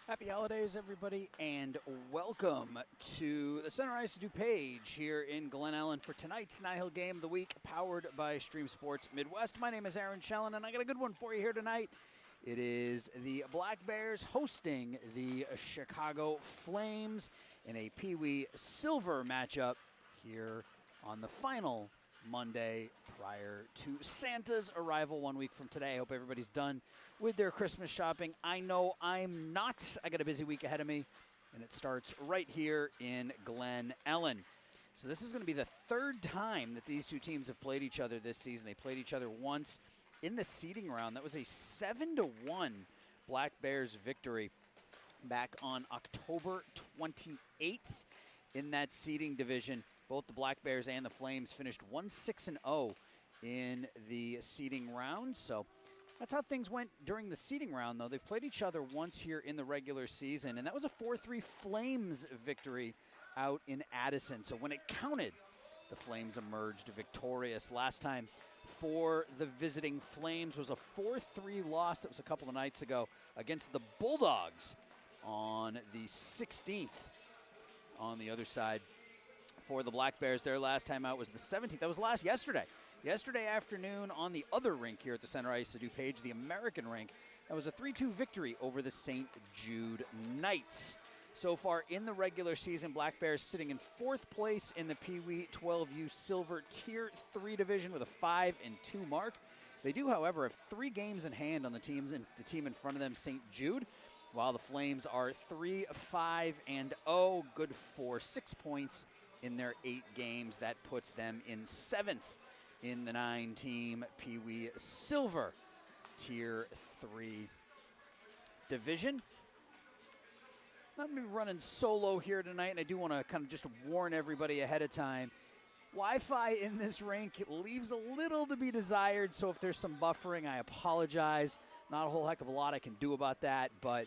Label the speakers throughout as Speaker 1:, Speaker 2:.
Speaker 1: Happy holidays, everybody, and welcome to the Center Ice DuPage here in Glen, Ellyn for tonight's Nihil Game of the Week, powered by Stream Sports Midwest. My name is Aaron Schellen, and I got a good one for you here tonight. It is the Black Bears hosting the Chicago Flames in a Peewee Silver matchup here on the final Monday prior to Santa's arrival 1 week from today. I hope everybody's done with their Christmas shopping. I know I'm not. I got a busy week ahead of me, and it starts right here in Glen, Ellyn. So this is going to be the third time that these two teams have played each other this season. They played each other once in the seeding round. That was a 7-1 Black Bears victory back on October 28th in that seeding division. Both the Black Bears and the Flames finished 1-6-0 in the seeding round. So that's how things went during the seeding round, though. They've played each other once here in the regular season, and that was a 4-3 Flames victory out in Addison. So when it counted, the Flames emerged victorious. Last time for the visiting Flames was a 4-3 loss that was a couple of nights ago against the Bulldogs on the 16th. On the other side, for the Black Bears, their last time out was the 17th. That was yesterday. Yesterday afternoon on the other rink here at the Center Ice at DuPage, the American rink. That was a 3-2 victory over the St. Jude Knights. So far in the regular season, Black Bears sitting in fourth place in the Peewee 12U Silver Tier 3 division with a 5-2 mark. They do, however, have 3 games in hand on the team in front of them, St. Jude, while the Flames are 3-5-0, good for 6 points in their 8 games. That puts them in 7th in the 9-team Peewee Silver Tier 3 division. I'm going to be running solo here tonight, and I do want to kind of just warn everybody ahead of time. Wi-Fi in this rink leaves a little to be desired, so if there's some buffering, I apologize. Not a whole heck of a lot I can do about that, but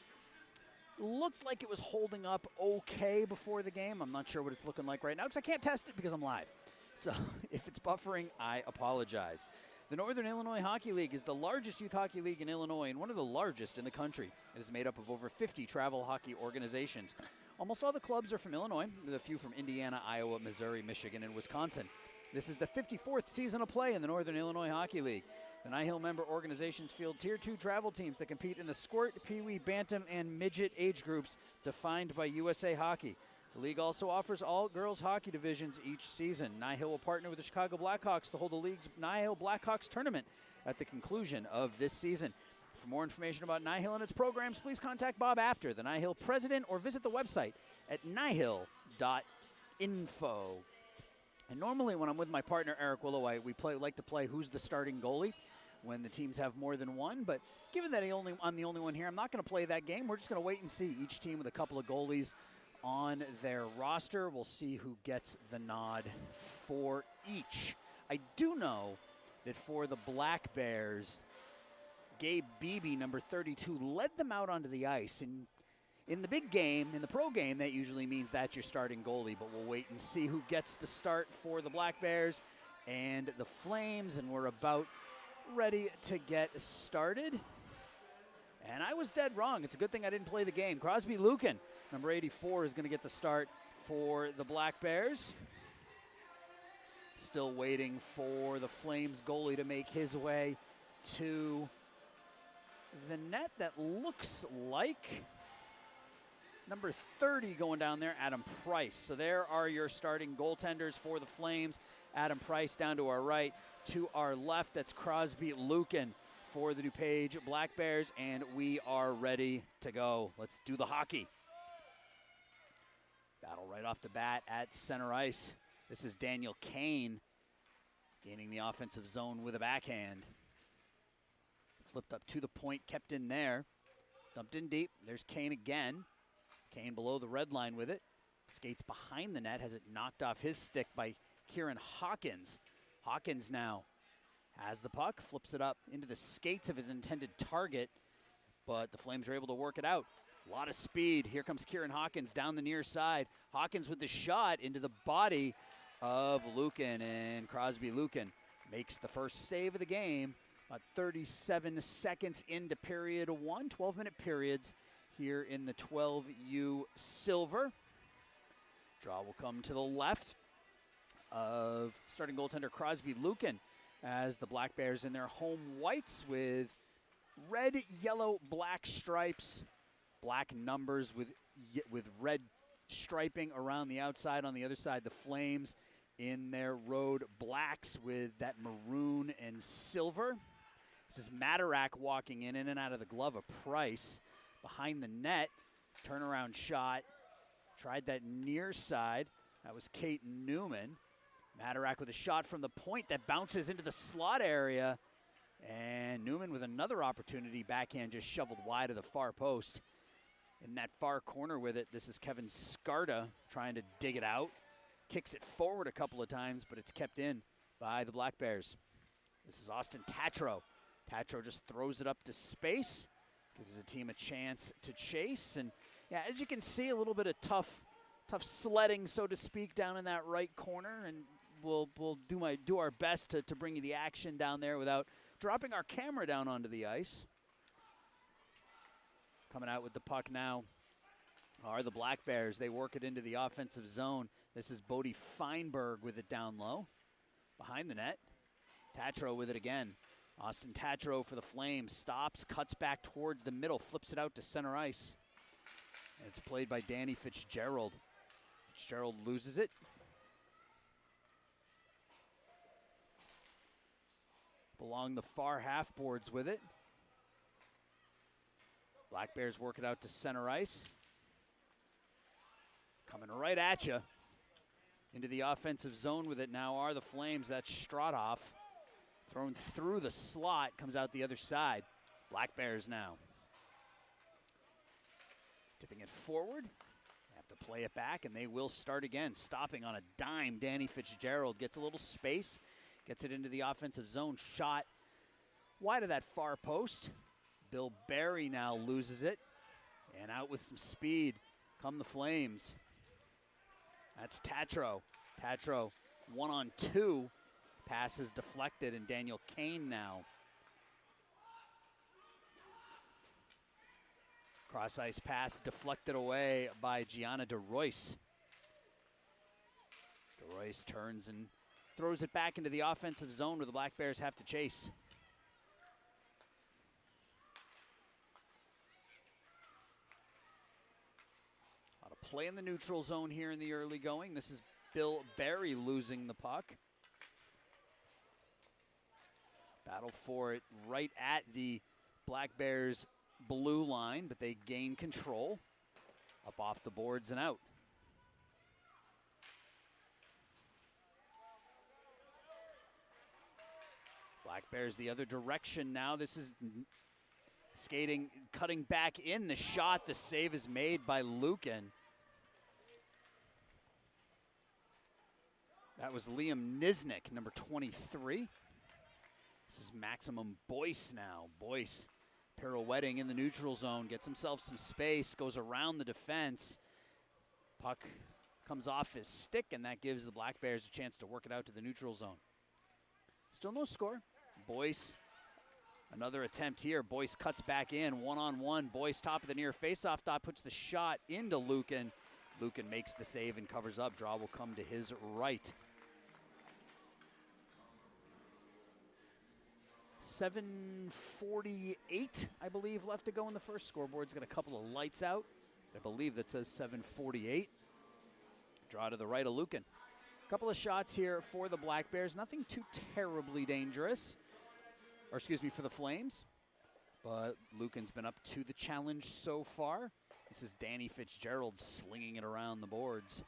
Speaker 1: looked like it was holding up okay before the game. I'm not sure what it's looking like right now because I can't test it because I'm live. So if it's buffering, I apologize. The Northern Illinois Hockey League is the largest youth hockey league in Illinois and one of the largest in the country. It is made up of over 50 travel hockey organizations. Almost all the clubs are from Illinois, with a few from Indiana, Iowa, Missouri, Michigan, and Wisconsin. This is the 54th season of play in the Northern Illinois Hockey League. The Nihil member organizations field Tier 2 travel teams that compete in the squirt, peewee, bantam, and midget age groups defined by USA Hockey. The league also offers all girls hockey divisions each season. Nihil will partner with the Chicago Blackhawks to hold the league's Nihil Blackhawks tournament at the conclusion of this season. For more information about Nihil and its programs, please contact Bob Apter, the Nihil president, or visit the website at nihil.info. And normally when I'm with my partner Eric Willoway, we like to play Who's the Starting Goalie when the teams have more than one. But given that I'm the only one here, I'm not going to play that game. We're just going to wait and see. Each team with a couple of goalies on their roster. We'll see who gets the nod for each. I do know that for the Black Bears, Gabe Beebe, number 32, led them out onto the ice. And in the big game, in the pro game, that usually means that's your starting goalie. But we'll wait and see who gets the start for the Black Bears and the Flames. And we're about ready to get started. And I was dead wrong. It's a good thing I didn't play the game. Crosby Lukin, number 84, is going to get the start for the Black Bears. Still waiting for the Flames goalie to make his way to the net. That looks like number 30 going down there, Adam Price. So there are your starting goaltenders for the Flames. Adam Price down to our right. To our left, that's Crosby Lukin for the DuPage Black Bears, and we are ready to go. Let's do the hockey. Battle right off the bat at center ice. This is Daniel Kane gaining the offensive zone with a backhand. Flipped up to the point, kept in there. Dumped in deep. There's Kane again. Kane below the red line with it. Skates behind the net, has it knocked off his stick by Kieran Hawkins. Hawkins now has the puck, flips it up into the skates of his intended target, but the Flames are able to work it out. A lot of speed. Here comes Kieran Hawkins down the near side. Hawkins with the shot into the body of Lukin, and Crosby Lukin makes the first save of the game. About 37 seconds into period one, 12-minute periods here in the 12U silver. Draw will come to the left of starting goaltender Crosby Lucan, as the Black Bears in their home whites with red, yellow, black stripes, black numbers with red striping around the outside. On the other side, the Flames in their road blacks with that maroon and silver. This is Madarack walking in and out of the glove of Price. Behind the net, turnaround shot. Tried that near side. That was Kate Newman. Madarack with a shot from the point that bounces into the slot area. And Newman with another opportunity. Backhand just shoveled wide of the far post. In that far corner with it, this is Kevin Skarda trying to dig it out. Kicks it forward a couple of times, but it's kept in by the Black Bears. This is Austin Tatro. Tatro just throws it up to space. Gives the team a chance to chase. And yeah, as you can see, a little bit of tough sledding, so to speak, down in that right corner. And we'll do our best to bring you the action down there without dropping our camera down onto the ice. Coming out with the puck now are the Black Bears. They work it into the offensive zone. This is Bodie Feinberg with it down low. Behind the net, Tatro with it again. Austin Tatro for the Flames. Stops, cuts back towards the middle, flips it out to center ice. And it's played by Danny Fitzgerald. Fitzgerald loses it. Along the far half boards with it. Black Bears work it out to center ice. Coming right at you. Into the offensive zone with it now are the Flames. That's Strathoff. Thrown through the slot, comes out the other side. Black Bears now. Tipping it forward. Have to play it back, and they will start again. Stopping on a dime, Danny Fitzgerald gets a little space. Gets it into the offensive zone. Shot wide of that far post. Bill Barry now loses it. And out with some speed come the Flames. That's Tatro. Tatro 1-on-2. Pass is deflected, and Daniel Kane now. Cross ice pass deflected away by Gianna DeRoyce. DeRoyce turns and throws it back into the offensive zone where the Black Bears have to chase. A lot of play in the neutral zone here in the early going. This is Bill Barry losing the puck. Battle for it right at the Black Bears blue line, but they gain control. Up off the boards and out. Black Bears the other direction now. This is skating, cutting back in the shot. The save is made by Lucan. That was Liam Nisnik, number 23. This is Maximum Boyce now. Boyce pirouetting in the neutral zone, gets himself some space, goes around the defense. Puck comes off his stick, and that gives the Black Bears a chance to work it out to the neutral zone. Still no score. Boyce, another attempt here. Boyce cuts back in, one-on-one. Boyce top of the near faceoff dot, puts the shot into Lucan. Lucan makes the save and covers up. Draw will come to his right. 7:48, I believe, left to go in the first. Scoreboard's got a couple of lights out. I believe that says 7:48. Draw to the right of Lucan. Couple of shots here for the Black Bears. Nothing too terribly dangerous. Or excuse me, for the Flames. But Lucan's been up to the challenge so far. This is Danny Fitzgerald slinging it around the boards.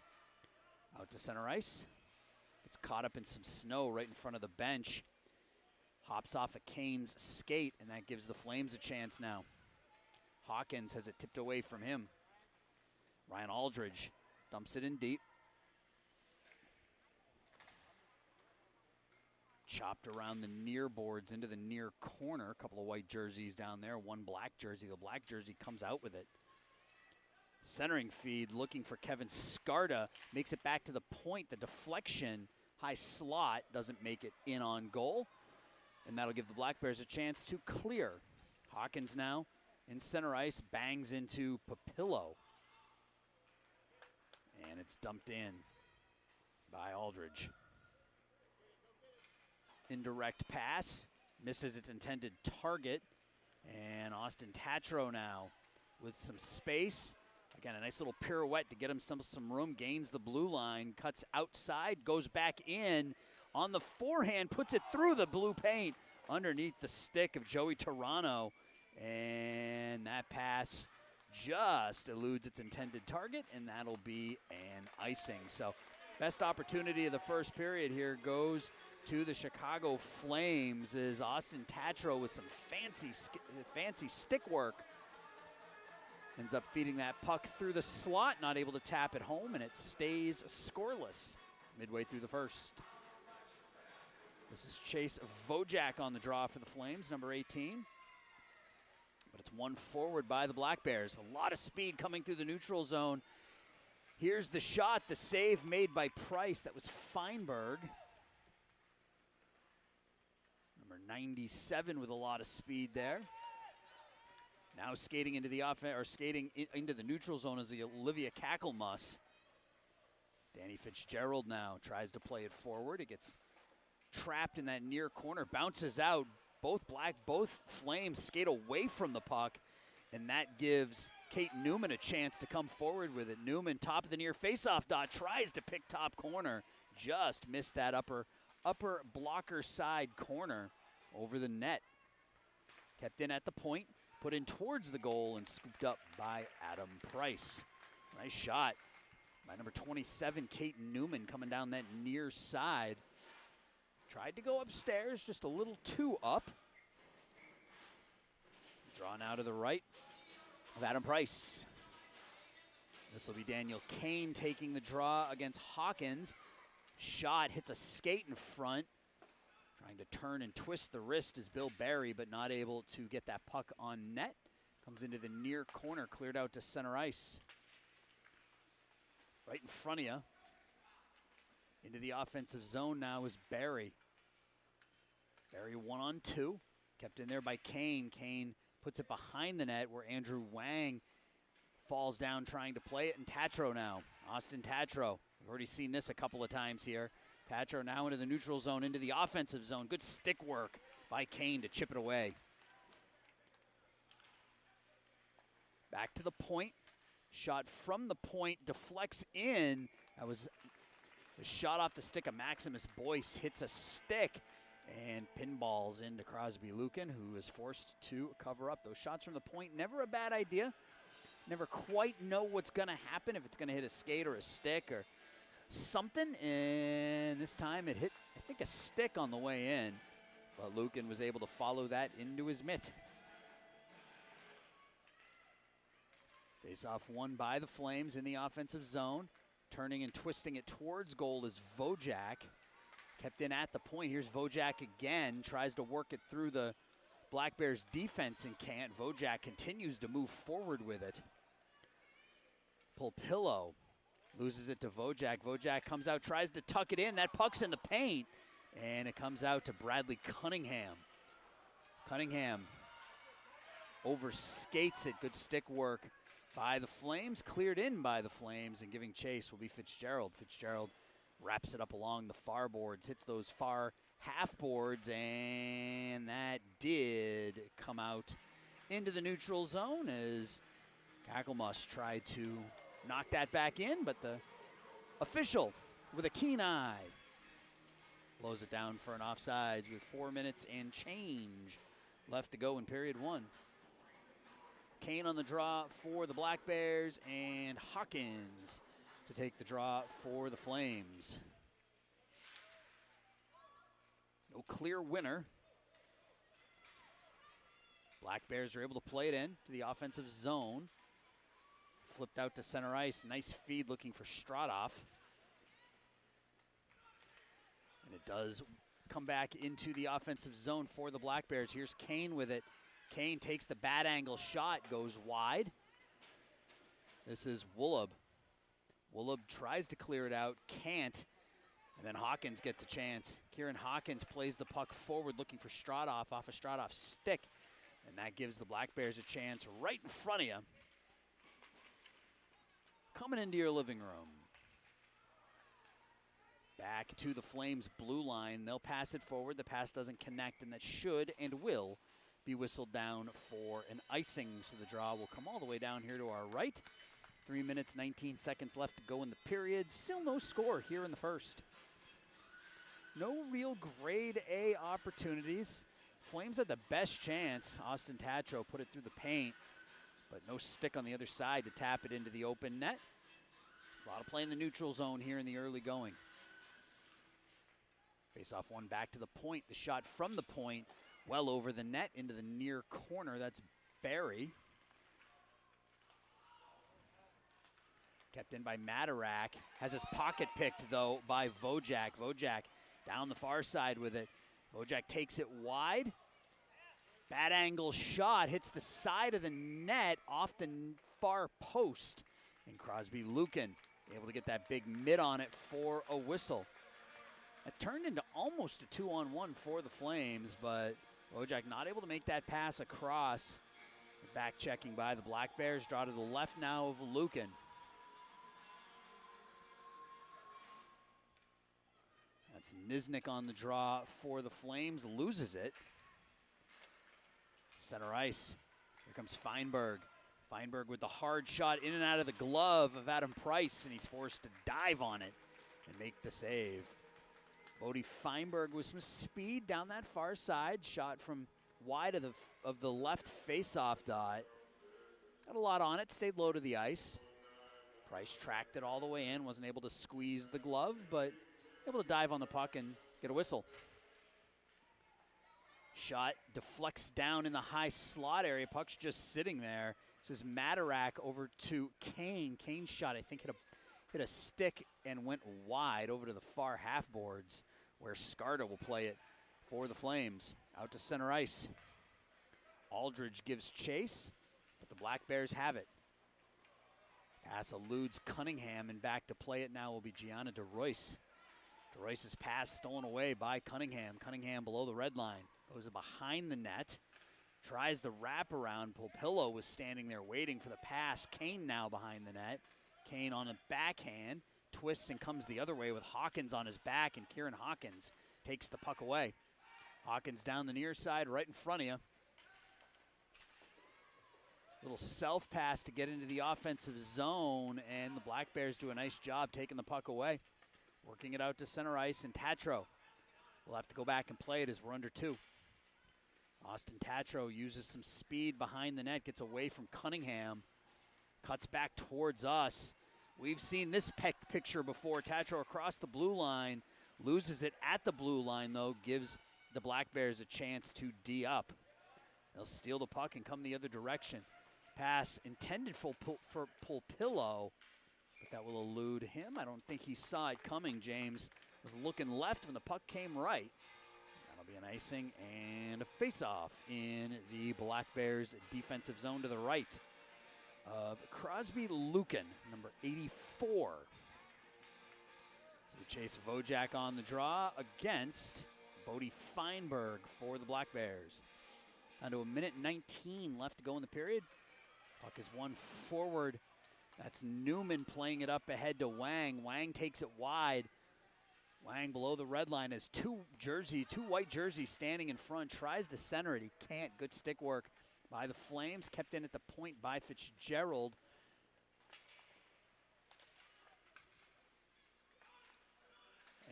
Speaker 1: Out to center ice. It's caught up in some snow right in front of the bench. Hops off a Kane's skate, and that gives the Flames a chance now. Hawkins has it tipped away from him. Ryan Aldridge dumps it in deep. Chopped around the near boards into the near corner. A couple of white jerseys down there, one black jersey. The black jersey comes out with it. Centering feed, looking for Kevin Skarda. Makes it back to the point. The deflection, high slot, doesn't make it in on goal. And that'll give the Black Bears a chance to clear. Hawkins now in center ice, bangs into Papillo. And it's dumped in by Aldridge. Indirect pass, misses its intended target. And Austin Tatro now with some space. Again, a nice little pirouette to get him some room, gains the blue line, cuts outside, goes back in on the forehand, puts it through the blue paint underneath the stick of Joey Toronto. And that pass just eludes its intended target, and that'll be an icing. So best opportunity of the first period here goes to the Chicago Flames as Austin Tatro with some fancy stick work ends up feeding that puck through the slot, not able to tap it home, and it stays scoreless midway through the first. This is Chase Vojak on the draw for the Flames, number 18. But it's won forward by the Black Bears. A lot of speed coming through the neutral zone. Here's the shot, the save made by Price. That was Feinberg. Number 97 with a lot of speed there. Now skating into the offense, or skating into the neutral zone is the Olivia Kakelmus. Danny Fitzgerald now tries to play it forward. It gets trapped in that near corner, bounces out. Both Flames skate away from the puck, and that gives Kate Newman a chance to come forward with it. Newman, top of the near faceoff dot, tries to pick top corner, just missed that upper blocker side corner over the net. Kept in at the point, put in towards the goal, and scooped up by Adam Price. Nice shot by number 27, Kate Newman, coming down that near side. Tried to go upstairs, just a little too up. Drawn out to the right of Adam Price. This will be Daniel Kane taking the draw against Hawkins. Shot hits a skate in front. Trying to turn and twist the wrist is Bill Barry, but not able to get that puck on net. Comes into the near corner, cleared out to center ice. Right in front of you. Into the offensive zone now is Barry. Barry 1-on-2, kept in there by Kane. Kane puts it behind the net where Andrew Wang falls down trying to play it, and Tatro now. Austin Tatro, we've already seen this a couple of times here. Tatro now into the neutral zone, into the offensive zone. Good stick work by Kane to chip it away. Back to the point, shot from the point, deflects in. That was a shot off the stick of Maximus Boyce, hits a stick, and pinballs into Crosby Lucan, who is forced to cover up. Those shots from the point, never a bad idea. Never quite know what's going to happen, if it's going to hit a skate or a stick or something. And this time it hit, I think, a stick on the way in. But Lucan was able to follow that into his mitt. Face-off won by the Flames in the offensive zone. Turning and twisting it towards goal is Vojak. Kept in at the point. Here's Vojak again. Tries to work it through the Black Bears defense and can't. Vojak continues to move forward with it. Pulpillo loses it to Vojak. Vojak comes out, tries to tuck it in. That puck's in the paint. And it comes out to Bradley Cunningham. Cunningham overskates it. Good stick work by the Flames. Cleared in by the Flames, and giving chase will be Fitzgerald. Fitzgerald wraps it up along the far boards, hits those far half boards, and that did come out into the neutral zone as Kakelmus tried to knock that back in, but the official with a keen eye blows it down for an offsides with 4 minutes and change left to go in period one. Kane on the draw for the Black Bears, and Hawkins to take the draw for the Flames. No clear winner. Black Bears are able to play it in to the offensive zone. Flipped out to center ice. Nice feed looking for Stradoff. And it does come back into the offensive zone for the Black Bears. Here's Kane with it. Kane takes the bad angle shot, goes wide. This is Woolub. Woolub tries to clear it out, can't. And then Hawkins gets a chance. Kieran Hawkins plays the puck forward looking for Stradoff off a Stradoff stick. And that gives the Black Bears a chance right in front of you. Coming into your living room. Back to the Flames blue line. They'll pass it forward. The pass doesn't connect, and that should and will be whistled down for an icing. So the draw will come all the way down here to our right. 3 minutes, 19 seconds left to go in the period. Still no score here in the first. No real grade A opportunities. Flames had the best chance. Austin Tatro put it through the paint, but no stick on the other side to tap it into the open net. A lot of play in the neutral zone here in the early going. Face-off one back to the point. The shot from the point, well over the net into the near corner. That's Barry. Kept in by Matarak. Has his pocket picked, though, by Vojak. Vojak down the far side with it. Vojak takes it wide. Bad angle shot. Hits the side of the net off the far post. And Crosby Lucan able to get that big mid on it for a whistle. It turned into almost a 2-on-1 for the Flames, but Wojak not able to make that pass across. Back checking by the Black Bears. Draw to the left now of Lucan. That's Niznik on the draw for the Flames. Loses it. Center ice. Here comes Feinberg. Feinberg with the hard shot in and out of the glove of Adam Price, and he's forced to dive on it and make the save. Bodie Feinberg with some speed down that far side. Shot from wide of the left face-off dot. Got a lot on it, stayed low to the ice. Price tracked it all the way in, wasn't able to squeeze the glove, but able to dive on the puck and get a whistle. Shot deflects down in the high slot area. Puck's just sitting there. This is Matarak over to Kane. Kane's shot, I think, hit a stick and went wide over to the far half boards, where Scarta will play it for the Flames. Out to center ice. Aldridge gives chase, but the Black Bears have it. Pass eludes Cunningham, and back to play it now will be Gianna DeRoyce. DeRoyce's pass stolen away by Cunningham. Cunningham below the red line. Goes behind the net. Tries the wraparound. Polpillo was standing there waiting for the pass. Kane now behind the net. Kane on a backhand. Twists and comes the other way with Hawkins on his back, and Kieran Hawkins takes the puck away. Hawkins down the near side right in front of you. Little self pass to get into the offensive zone, and the Black Bears do a nice job taking the puck away. Working it out to center ice, and Tatro will have to go back and play it as we're under 2. Austin Tatro uses some speed behind the net, gets away from Cunningham, cuts back towards us. We've seen this picture before. Tatro across the blue line, loses it at the blue line, though, gives the Black Bears a chance to D up. They'll steal the puck and come the other direction. Pass intended for Polpillo, but that will elude him. I don't think he saw it coming. James was looking left when the puck came right. That'll be an icing and a face-off in the Black Bears defensive zone to the right of Crosby Lucan, number 84. So we chase Vojak on the draw against Bodie Feinberg for the Black Bears. Down to 1:19 left to go in the period. Puck is one forward. That's Newman playing it up ahead to Wang. Wang takes it wide. Wang below the red line has two white jerseys standing in front. Tries to center it. He can't. Good stick work by the Flames. Kept in at the point by Fitzgerald.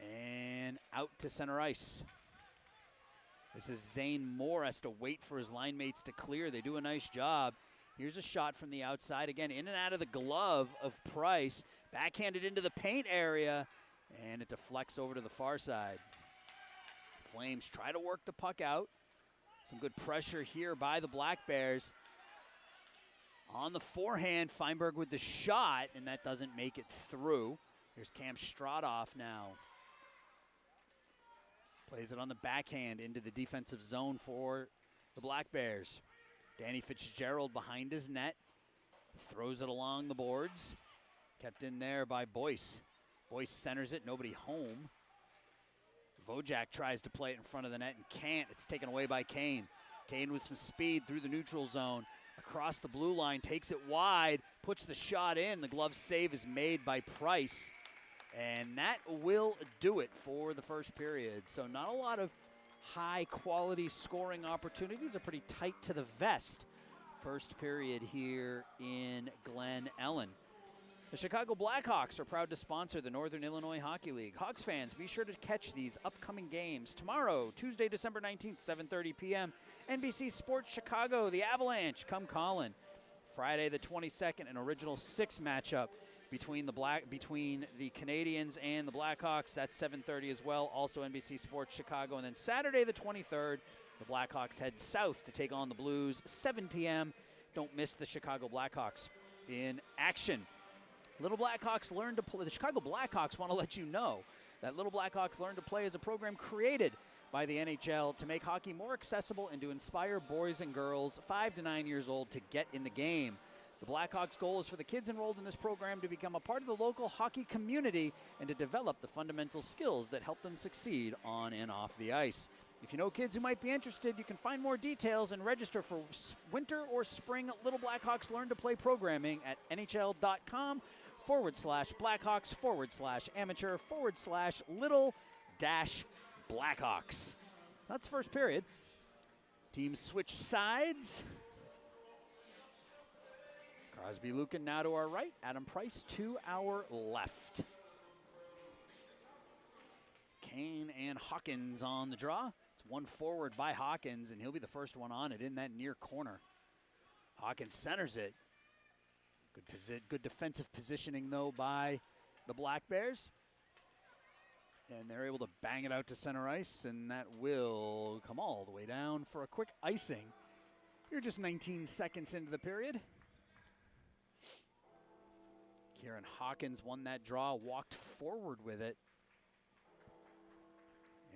Speaker 1: And out to center ice. This is Zane Moore, has to wait for his line mates to clear. They do a nice job. Here's a shot from the outside. Again, in and out of the glove of Price. Backhanded into the paint area, and it deflects over to the far side. Flames try to work the puck out. Some good pressure here by the Black Bears. On the forehand, Feinberg with the shot, and that doesn't make it through. Here's Cam Stradoff now. Plays it on the backhand into the defensive zone for the Black Bears. Danny Fitzgerald behind his net. Throws it along the boards. Kept in there by Boyce. Boyce centers it, nobody home. Vojak tries to play it in front of the net and can't. It's taken away by Kane. Kane with some speed through the neutral zone, across the blue line, takes it wide, puts the shot in. The glove save is made by Price, and that will do it for the first period. So not a lot of high-quality scoring opportunities, are pretty tight to the vest. First period here in Glen Ellyn. The Chicago Blackhawks are proud to sponsor the Northern Illinois Hockey League. Hawks fans, be sure to catch these upcoming games. Tomorrow, Tuesday, December 19th, 7:30 p.m., NBC Sports Chicago, the Avalanche, come Colin. Friday the 22nd, an original 6 matchup between the Canadians and the Blackhawks. That's 7:30 as well, also NBC Sports Chicago. And then Saturday the 23rd, the Blackhawks head south to take on the Blues, 7 p.m. Don't miss the Chicago Blackhawks in action. Little Blackhawks Learn to Play. The Chicago Blackhawks want to let you know that Little Blackhawks Learn to Play is a program created by the NHL to make hockey more accessible and to inspire boys and girls 5 to 9 years old to get in the game. The Blackhawks' goal is for the kids enrolled in this program to become a part of the local hockey community and to develop the fundamental skills that help them succeed on and off the ice. If you know kids who might be interested, you can find more details and register for winter or spring Little Blackhawks Learn to Play programming at NHL.com/Blackhawks/amateur/little-Blackhawks. That's the first period. Teams switch sides. Crosby Lucan now to our right. Adam Price to our left. Kane and Hawkins on the draw. It's one forward by Hawkins, and he'll be the first one on it in that near corner. Hawkins centers it. Good defensive positioning, though, by the Black Bears. And they're able to bang it out to center ice, and that will come all the way down for a quick icing. You're just 19 seconds into the period. Kieran Hawkins won that draw, walked forward with it,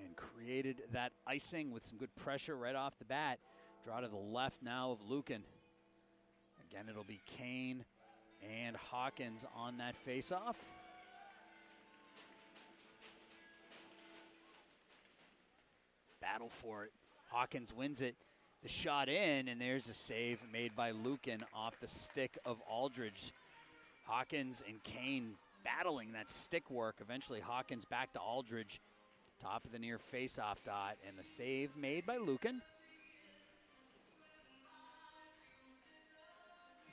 Speaker 1: and created that icing with some good pressure right off the bat. Draw to the left now of Lucan. Again, it'll be Kane and Hawkins on that faceoff. Battle for it. Hawkins wins it. The shot in, and there's a save made by Lucan off the stick of Aldridge. Hawkins and Kane battling that stick work. Eventually Hawkins back to Aldridge. Top of the near faceoff dot, and the save made by Lucan.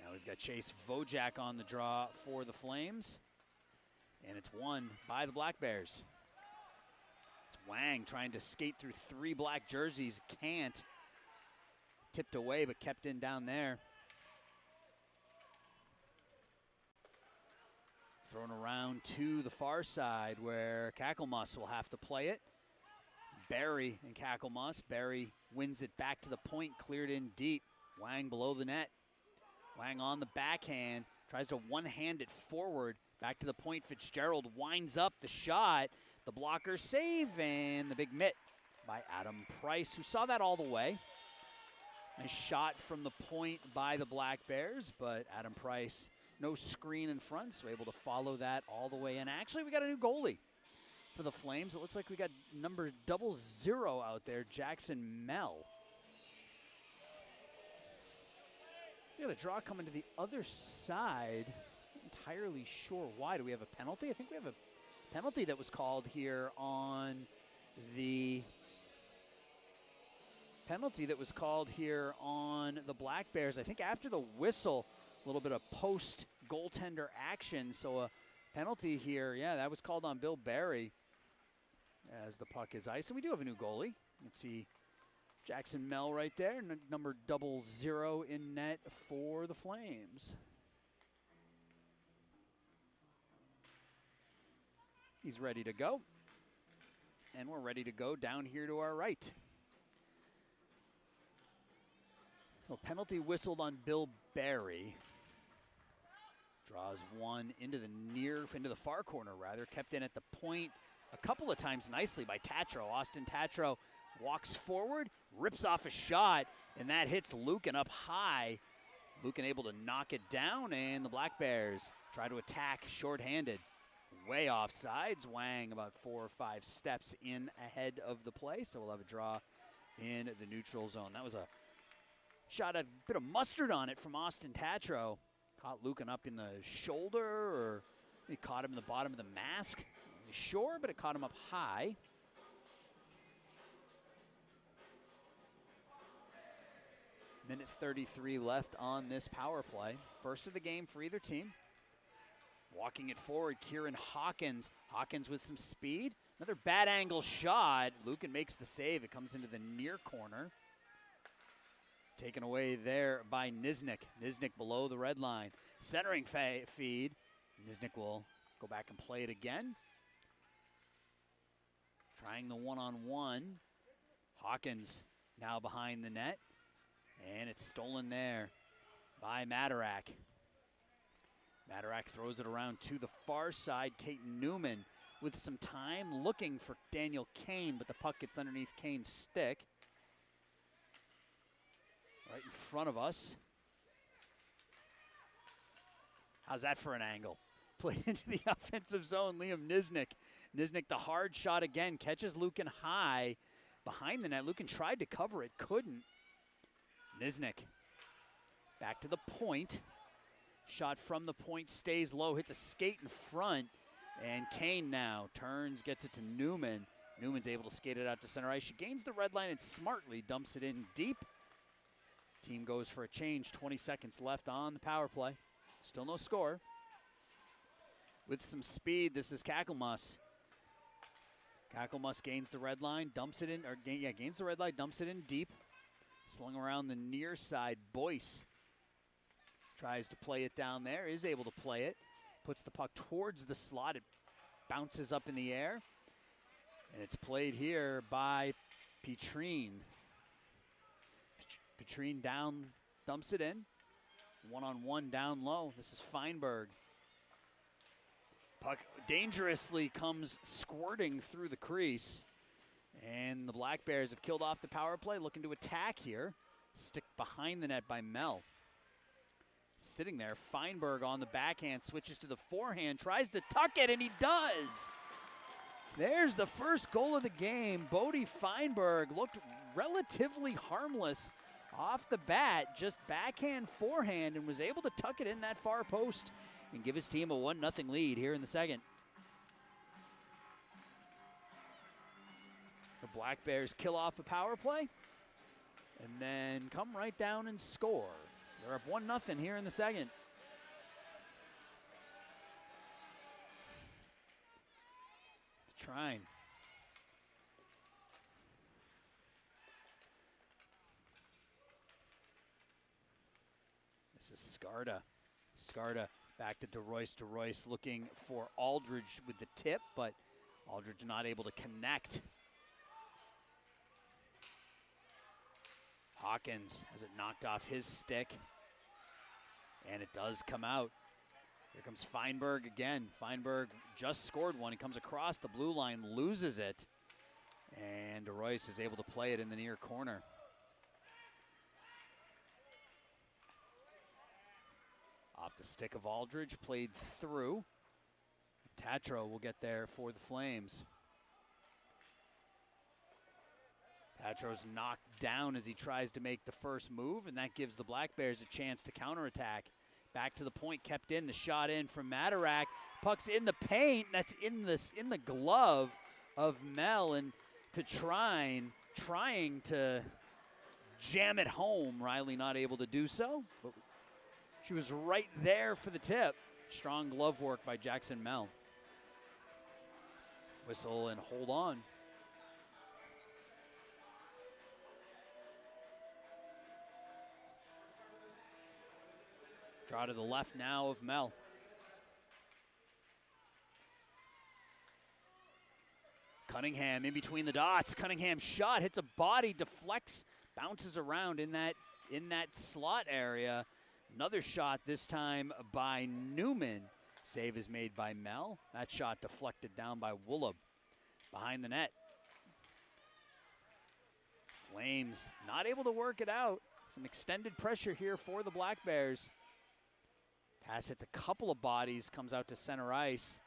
Speaker 1: Now we've got Chase Vojak on the draw for the Flames, and it's won by the Black Bears. It's Wang trying to skate through 3 black jerseys. Can't. Tipped away, but kept in down there. Thrown around to the far side where Kakelmas will have to play it. Barry and Kakelmas. Barry wins it back to the point, cleared in deep. Wang below the net. Wang on the backhand, tries to one-hand it forward. Back to the point, Fitzgerald winds up the shot. The blocker save, and the big mitt by Adam Price, who saw that all the way. Nice shot from the point by the Black Bears, but Adam Price, no screen in front, so able to follow that all the way in. Actually, we got a new goalie for the Flames. It looks like we got number 00 out there, Jackson Mell. We got a draw coming to the other side. Not entirely sure why. Do we have a penalty? I think we have a penalty that was called here on the Black Bears. I think after the whistle, a little bit of post goaltender action. So a penalty here. Yeah, that was called on Bill Barry as the puck is iced. And we do have a new goalie. You can see Jackson Mell right there, number 00 in net for the Flames. He's ready to go. And we're ready to go down here to our right. So penalty whistled on Bill Barry. Draws one into the far corner rather. Kept in at the point a couple of times nicely by Tatro. Austin Tatro walks forward, rips off a shot, and that hits Lucan up high. Lucan able to knock it down, and the Black Bears try to attack shorthanded. Way off sides. Wang about 4 or 5 steps in ahead of the play, so we'll have a draw in the neutral zone. That was a Shot a bit of mustard on it from Austin Tatro. Caught Lucan up in the shoulder, or he caught him in the bottom of the mask. Not really sure, but it caught him up high. Minute 33 left on this power play. First of the game for either team. Walking it forward, Kieran Hawkins. Hawkins with some speed. Another bad angle shot. Lucan makes the save. It comes into the near corner. Taken away there by Niznik. Niznik below the red line. Centering feed. Niznik will go back and play it again. Trying the one-on-one. Hawkins now behind the net. And it's stolen there by Matarak. Matarak throws it around to the far side. Caton Newman with some time looking for Daniel Kane, but the puck gets underneath Kane's stick. Right in front of us. How's that for an angle? Played into the offensive zone, Liam Niznik. Niznik, the hard shot again, catches Lucan high behind the net. Lucan tried to cover it, couldn't. Niznik back to the point. Shot from the point, stays low, hits a skate in front. And Kane now turns, gets it to Newman. Newman's able to skate it out to center ice. She gains the red line and smartly dumps it in deep. Team goes for a change. 20 seconds left on the power play. Still no score. With some speed, this is Kakelmas. Kakelmas gains the red line, dumps it in, or gains the red line, dumps it in deep. Slung around the near side, Boyce tries to play it down there, is able to play it. Puts the puck towards the slot, it bounces up in the air. And it's played here by Petrine. Petrine down, dumps it in. One-on-one down low. This is Feinberg. Puck dangerously comes squirting through the crease. And the Black Bears have killed off the power play, looking to attack here. Stick behind the net by Mel. Sitting there, Feinberg on the backhand, switches to the forehand, tries to tuck it, and he does. There's the first goal of the game. Bodie Feinberg looked relatively harmless off the bat, just backhand, forehand, and was able to tuck it in that far post and give his team a 1-0 lead here in the second. The Black Bears kill off a power play and then come right down and score. So they're up 1-0 here in the second. Trying. This is Skarda. Skarda back to DeRoyce. DeRoyce looking for Aldridge with the tip, but Aldridge not able to connect. Hawkins has it knocked off his stick, and it does come out. Here comes Feinberg again. Feinberg just scored one. He comes across the blue line, loses it, and DeRoyce is able to play it in the near corner. Off the stick of Aldridge, played through. Tatro will get there for the Flames. Tatro's knocked down as he tries to make the first move, and that gives the Black Bears a chance to counterattack. Back to the point, kept in, the shot in from Matarak. Puck's in the paint, that's in the glove of Mel, and Petrine trying to jam it home. Riley not able to do so, but she was right there for the tip. Strong glove work by Jackson Mel. Whistle and hold on. Draw to the left now of Mel. Cunningham in between the dots. Cunningham shot, hits a body, deflects, bounces around in that slot area. Another shot, this time by Newman. Save is made by Mel. That shot deflected down by Woolab. Behind the net. Flames not able to work it out. Some extended pressure here for the Black Bears. Pass hits a couple of bodies, comes out to center ice.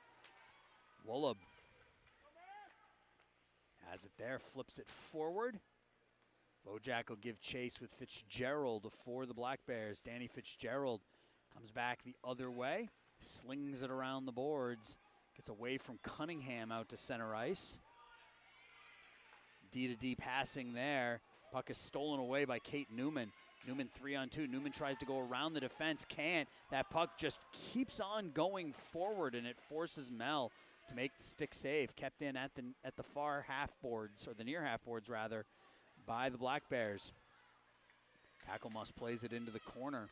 Speaker 1: Woolab has it there, flips it forward. Bojack will give chase with Fitzgerald for the Black Bears. Danny Fitzgerald comes back the other way, slings it around the boards, gets away from Cunningham out to center ice. D-to-D passing there. Puck is stolen away by Kate Newman. Newman 3-on-2. Newman tries to go around the defense, can't. That puck just keeps on going forward, and it forces Mel to make the stick save. Kept in at the far half boards, or the near half boards rather, by the Black Bears. Kakelmus plays it into the corner.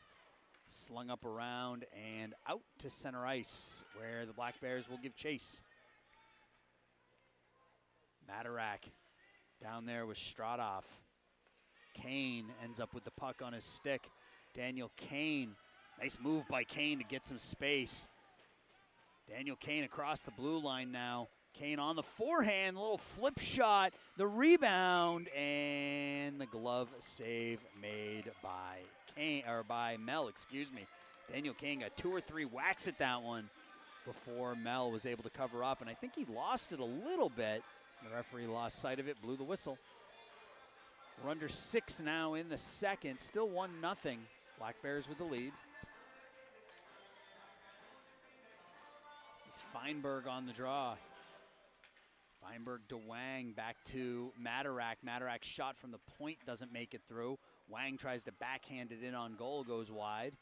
Speaker 1: Slung up around and out to center ice, where the Black Bears will give chase. Matarak down there with Stradoff. Kane ends up with the puck on his stick. Daniel Kane, nice move by Kane to get some space. Daniel Kane across the blue line now. Kane on the forehand, little flip shot, the rebound, and the glove save made by Kane, or by Mel, excuse me. Daniel Kane got 2 or 3 whacks at that one before Mel was able to cover up, and I think he lost it a little bit. The referee lost sight of it, blew the whistle. We're under 6 now in the second, still 1-0. Black Bears with the lead. This is Feinberg on the draw. Feinberg to Wang, back to Matarak. Matarak's shot from the point doesn't make it through. Wang tries to backhand it in on goal, goes wide.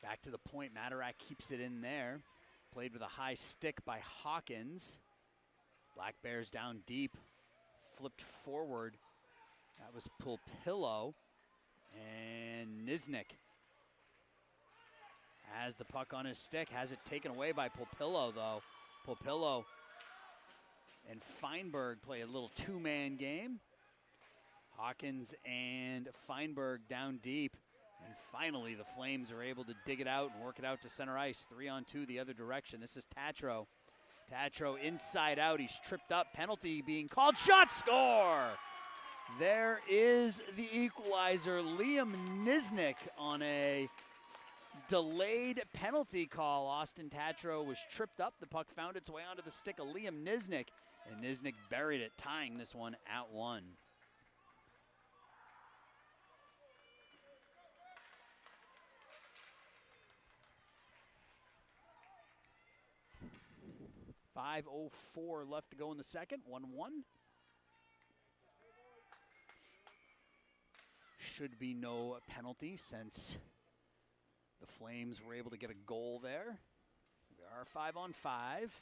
Speaker 1: Back to the point, Matarak keeps it in there. Played with a high stick by Hawkins. Black Bears down deep, flipped forward. That was Pulpillo, and Niznik has the puck on his stick, has it taken away by Pulpillo though. Pulpillo and Feinberg play a little 2-man game. Hawkins and Feinberg down deep, and finally the Flames are able to dig it out and work it out to center ice. 3-on-2 the other direction. This is Tatro. Tatro inside out, he's tripped up, penalty being called, shot, score! There is the equalizer. Liam Niznik on a delayed penalty call. Austin Tatro was tripped up, the puck found its way onto the stick of Liam Niznik, and Niznik buried it, tying this one at 1. .504 left to go in the second, 1-1. Should be no penalty since the Flames were able to get a goal there. We are 5-on-5.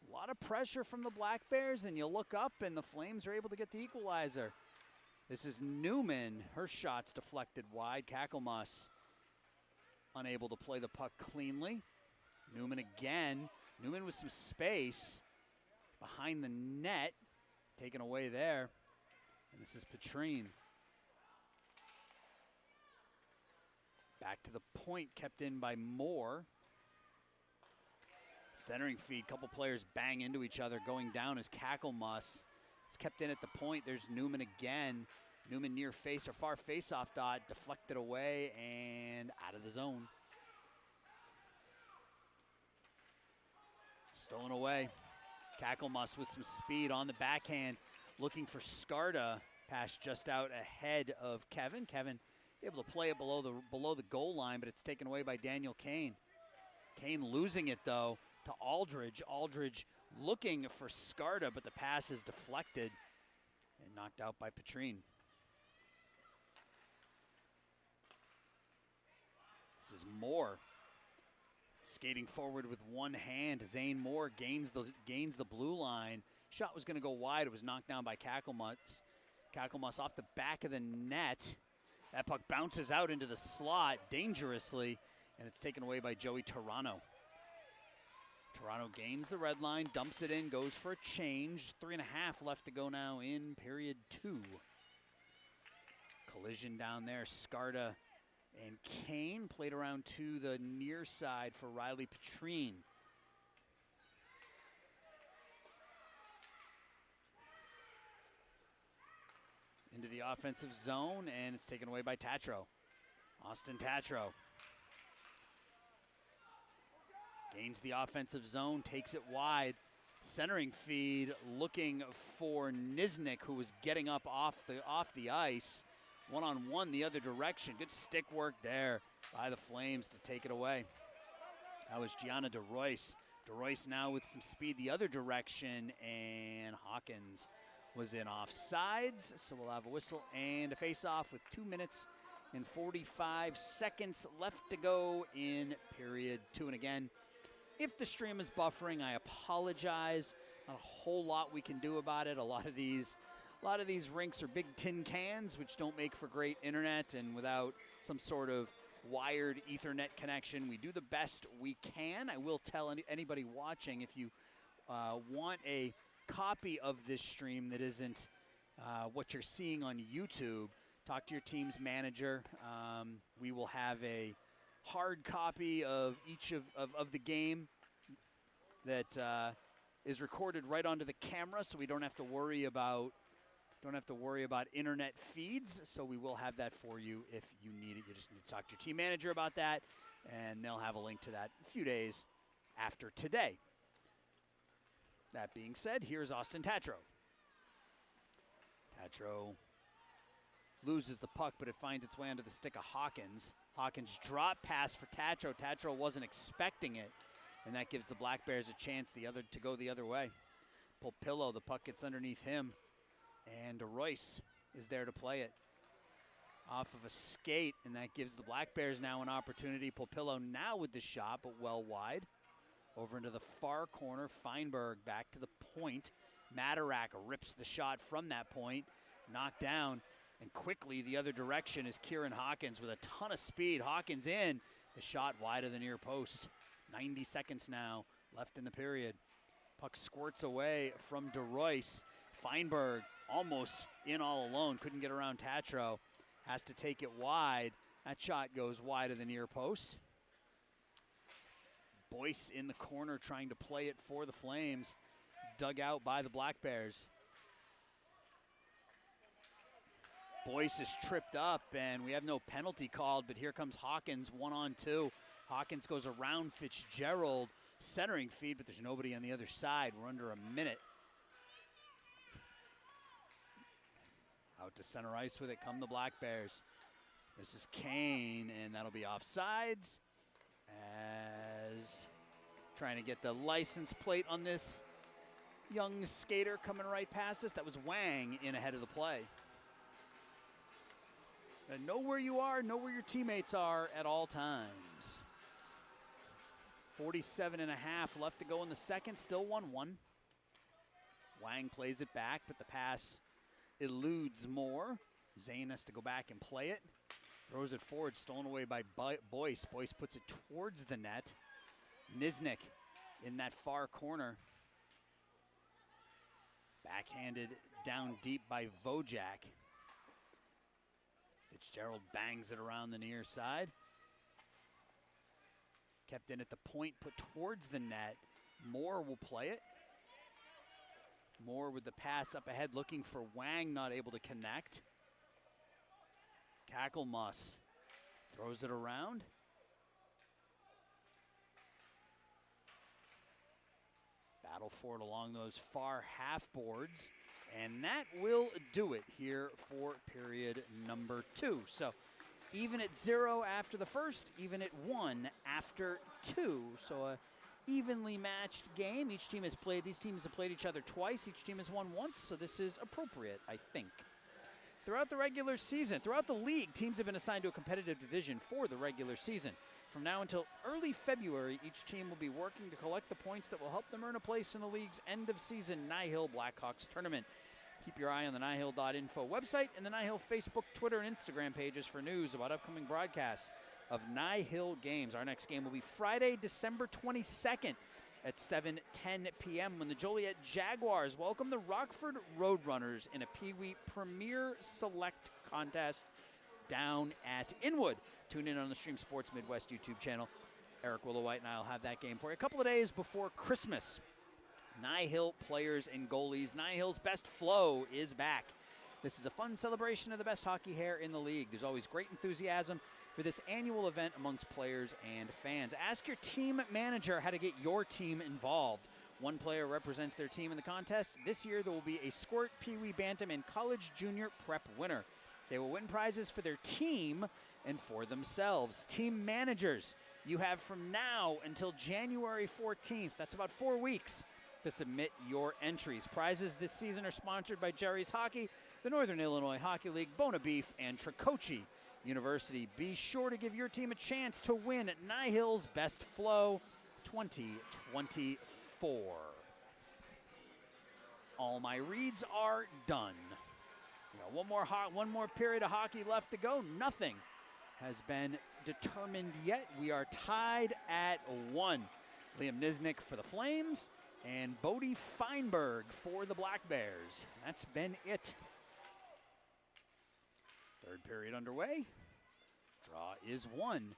Speaker 1: A lot of pressure from the Black Bears, and you look up and the Flames are able to get the equalizer. This is Newman. Her shot's deflected wide. Kakelmus unable to play the puck cleanly. Newman again. Newman with some space behind the net. Taken away there. And this is Petrine. Back to the point, kept in by Moore. Centering feed, couple players bang into each other. Going down is Kakelmus. It's kept in at the point. There's Newman again. Newman near face or far face-off dot, deflected away and out of the zone. Stolen away. Kakelmus with some speed on the backhand, looking for Skarda. Pass just out ahead of Kevin. Kevin is able to play it below the goal line, but it's taken away by Daniel Kane. Kane losing it though to Aldridge. Aldridge looking for Skarda, but the pass is deflected and knocked out by Petrine. This is Moore skating forward with one hand. Zane Moore gains the blue line. Shot was going to go wide. It was knocked down by Kakelmus. Kakelmus off the back of the net. That puck bounces out into the slot dangerously, and it's taken away by Joey Toronto. Toronto gains the red line, dumps it in, goes for a change. 3.5 left to go now in period 2. Collision down there. Skarda and Kane played around to the near side for Riley Petrine. Into the offensive zone, and it's taken away by Tatro. Austin Tatro gains the offensive zone, takes it wide. Centering feed looking for Niznik, who was getting up off the ice. One-on-one the other direction. Good stick work there by the Flames to take it away. That was Gianna DeRoyce. DeRoyce now with some speed the other direction, and Hawkins was in offsides, so we'll have a whistle and a face-off with 2 minutes and 45 seconds left to go in period 2. And again, if the stream is buffering, I apologize. Not a whole lot we can do about it. A lot of these rinks are big tin cans, which don't make for great internet, and without some sort of wired Ethernet connection, we do the best we can. I will tell anybody watching, if you want a copy of this stream that isn't what you're seeing on YouTube, talk to your team's manager. We will have a hard copy of each of the game that is recorded right onto the camera, so we don't have to worry about internet feeds. So we will have that for you if you need it. You just need to talk to your team manager about that, and they'll have a link to that a few days after today. That being said, here's Austin Tatro. Tatro loses the puck, but it finds its way onto the stick of Hawkins. Hawkins drop pass for Tatro. Tatro wasn't expecting it, and that gives the Black Bears a chance to go the other way. Pulpillo, the puck gets underneath him, and DeRoyce is there to play it. Off of a skate, and that gives the Black Bears now an opportunity. Pulpillo now with the shot, but well wide. Over into the far corner, Feinberg back to the point. Matarak rips the shot from that point, knocked down, and quickly the other direction is Kieran Hawkins with a ton of speed. Hawkins in, the shot wide of the near post. 90 seconds now left in the period. Puck squirts away from DeRoyce. Feinberg almost in all alone, couldn't get around Tatro. Has to take it wide. That shot goes wide of the near post. Boyce in the corner trying to play it for the Flames. Dug out by the Black Bears. Boyce is tripped up, and we have no penalty called, but here comes Hawkins 1-on-2. Hawkins goes around Fitzgerald, centering feed, but there's nobody on the other side. We're under a minute. Out to center ice with it come the Black Bears. This is Kane, and that'll be offsides. As trying to get the license plate on this young skater coming right past us. That was Wang in ahead of the play. Know where you are, know where your teammates are at all times. 47.5 left to go in the second, still 1-1. Wang plays it back, but the pass eludes Moore. Zane has to go back and play it. Throws it forward, stolen away by Boyce. Boyce puts it towards the net. Niznik in that far corner. Backhanded down deep by Vojak. Fitzgerald bangs it around the near side. Kept in at the point, put towards the net. Moore will play it. Moore with the pass up ahead, looking for Wang, not able to connect. Kakelmas throws it around. Battle for it along those far half boards. And that will do it here for period number 2. So even at 0 after the first, even at 1 after 2. So a evenly matched game. These teams have played each other twice. Each team has won once, so this is appropriate, I think. Throughout the regular season, throughout the league, teams have been assigned to a competitive division for the regular season. From now until early February, each team will be working to collect the points that will help them earn a place in the league's end-of-season Nihil Blackhawks tournament. Keep your eye on the nihil.info website and the Nihil Facebook, Twitter, and Instagram pages for news about upcoming broadcasts of Nihil games. Our next game will be Friday, December 22nd at 7:10 p.m. when the Joliet Jaguars welcome the Rockford Roadrunners in a Peewee Premier Select contest down at Inwood. Tune in on the Stream Sports Midwest YouTube channel. Eric Willowhite and I will have that game for you a couple of days before Christmas. Nihil players and goalies. Nihil's best flow is back. This is a fun celebration of the best hockey hair in the league. There's always great enthusiasm for this annual event amongst players and fans. Ask your team manager how to get your team involved. One player represents their team in the contest. This year there will be a Squirt, Peewee, Bantam, and College Junior Prep winner. They will win prizes for their team and for themselves. Team managers, you have from now until January 14th, that's about 4 weeks, to submit your entries. Prizes this season are sponsored by Jerry's Hockey, the Northern Illinois Hockey League, Bona Beef, and Tricoci University. Be sure to give your team a chance to win at Nihil's Best Flow 2024. All my reads are done. One more period of hockey left to go. Nothing has been determined yet. We are tied at 1. Liam Nisnik for the Flames and Bodie Feinberg for the Black Bears. That's been it. Third period underway. Draw is won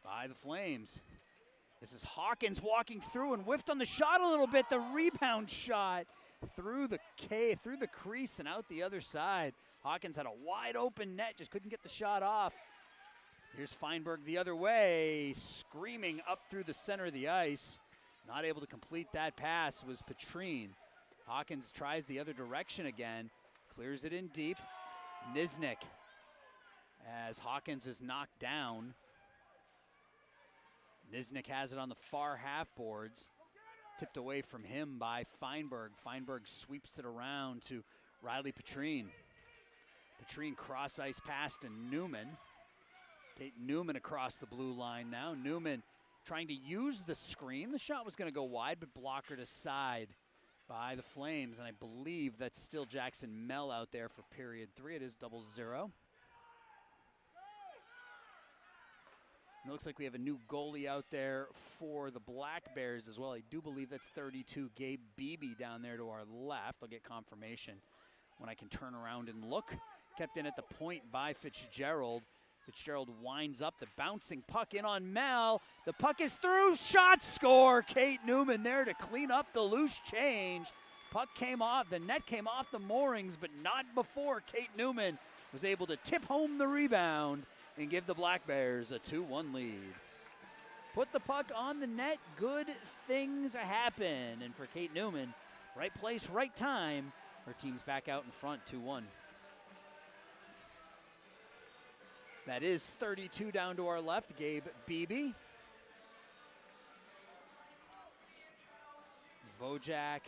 Speaker 1: by the Flames. This is Hawkins walking through and whiffed on the shot a little bit. The rebound shot through the crease and out the other side. Hawkins had a wide open net, just couldn't get the shot off. Here's Feinberg the other way, screaming up through the center of the ice. Not able to complete that pass was Petrine. Hawkins tries the other direction again, clears it in deep. Nisnik, as Hawkins is knocked down. Nisnik has it on the far half boards. Tipped away from him by Feinberg. Feinberg sweeps it around to Riley Petrine. Petrine cross ice pass to Newman. Kate Newman across the blue line now. Newman trying to use the screen. The shot was going to go wide, but blockered aside by the Flames. And I believe that's still Jackson Mell out there for period 3. It is 0-0. It looks like we have a new goalie out there for the Black Bears as well. I do believe that's 32, Gabe Beebe down there to our left. I'll get confirmation when I can turn around and look. Kept in at the point by Fitzgerald. Fitzgerald winds up the bouncing puck in on Mel. The puck is through, shot, score. Kate Newman there to clean up the loose change. Puck came off, the net came off the moorings, but not before Kate Newman was able to tip home the rebound and give the Black Bears a 2-1 lead. Put the puck on the net, good things happen. And for Kate Newman, right place, right time. Her team's back out in front, 2-1. That is 32 down to our left, Gabe Beebe. Vojak